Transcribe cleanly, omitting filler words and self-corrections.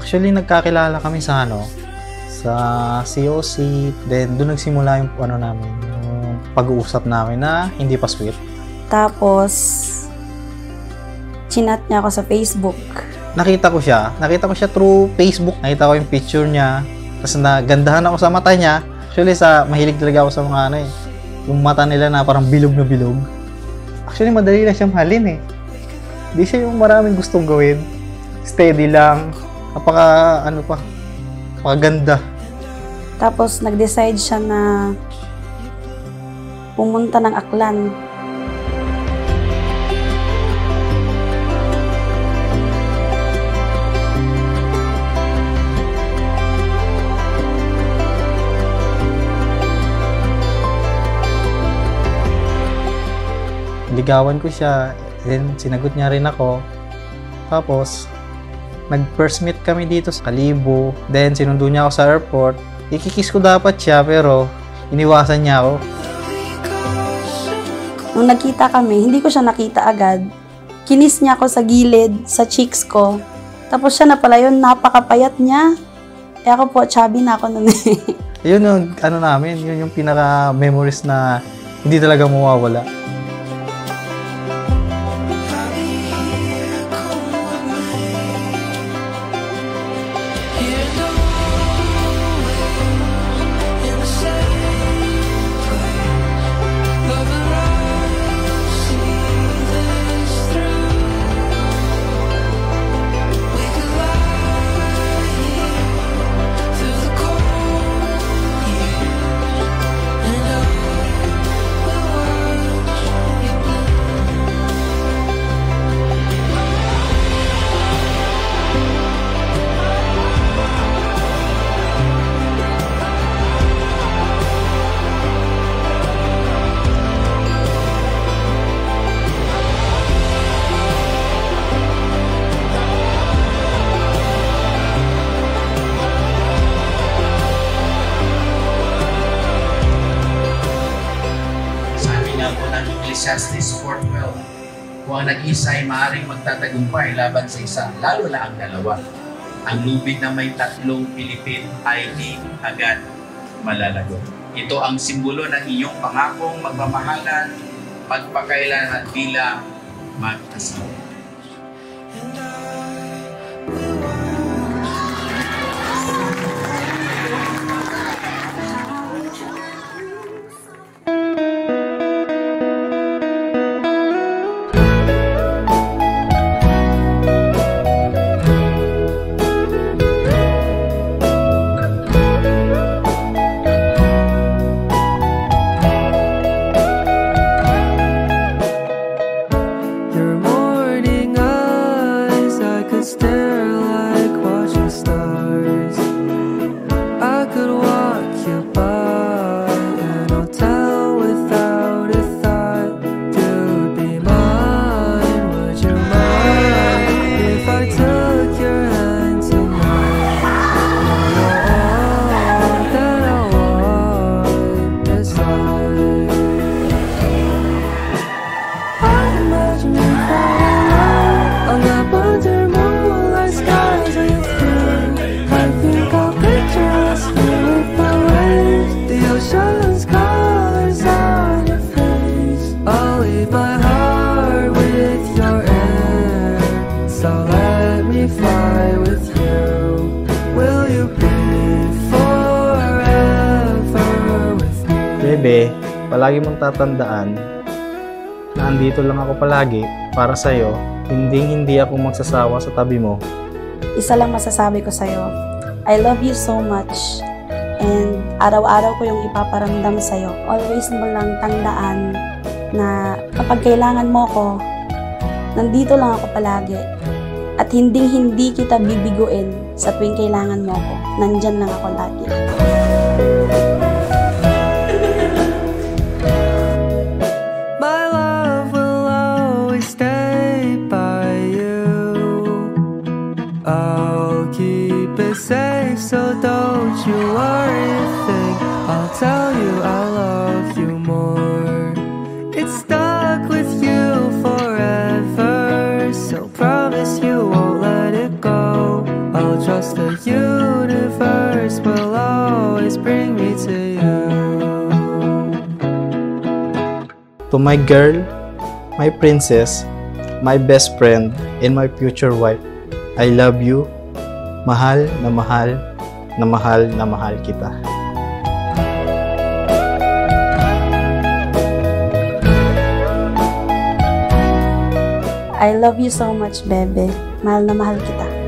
Actually, nagkakilala kami sa sa COC. Then, doon nagsimula yung namin, yung pag-uusap namin na hindi pa sweet. Tapos, chinat niya ako sa Facebook. Nakita ko siya through Facebook. Nakita ko yung picture niya. Tapos nagandahan ako sa mata niya. Actually, mahilig talaga ako sa mga yung mata nila na parang bilog na bilog. Actually, madali lang siya mahalin eh. Hindi siya yung maraming gustong gawin. Steady lang. Napakaganda. Tapos, nag-decide siya na pumunta ng Aklan. Ligawan ko siya, then sinagot niya rin ako. Tapos, nag-first meet kami dito sa Kalibo. Then, sinundo niya ako sa airport. Ikikiss ko dapat siya, pero iniwasan niya ako. Nung nagkita kami, hindi ko siya nakita agad. Kinis niya ako sa gilid, sa cheeks ko. Tapos siya na pala yun, napakapayat niya. Ako po, chubby na ako nun eh. Yun yung namin, yun yung pinaka-memories na hindi talaga mawawala. Ecclesiastes 4:12. Kung ang nag-isa ay maaaring magtatagumpay laban sa isa, lalo na ang dalawa. Ang lubid na may tatlong pilipit ay di agad malalagot. Ito ang simbolo ng iyong pangakong magmamahalan, pagpakailan at bilang mag-asawa. Bebe, palagi mong tatandaan na andito lang ako palagi para sa'yo. Hindi ako magsasawa sa tabi mo. Isa lang masasabi ko sa'yo, I love you so much. And araw-araw ko yung ipaparamdam sa'yo. Always mo lang tandaan na kapag kailangan mo ko, nandito lang ako palagi. At hindi kita bibiguin sa tuwing kailangan mo ko. Nandyan lang ako lagi. Safe, so don't you worry a thing. I'll tell you I love you more. It's stuck with you forever, so promise you won't let it go. I'll trust it. To my girl, my princess, my best friend, and my future wife, I love you. Mahal na mahal na mahal na mahal kita. I love you so much, Bebe. Mahal na mahal kita.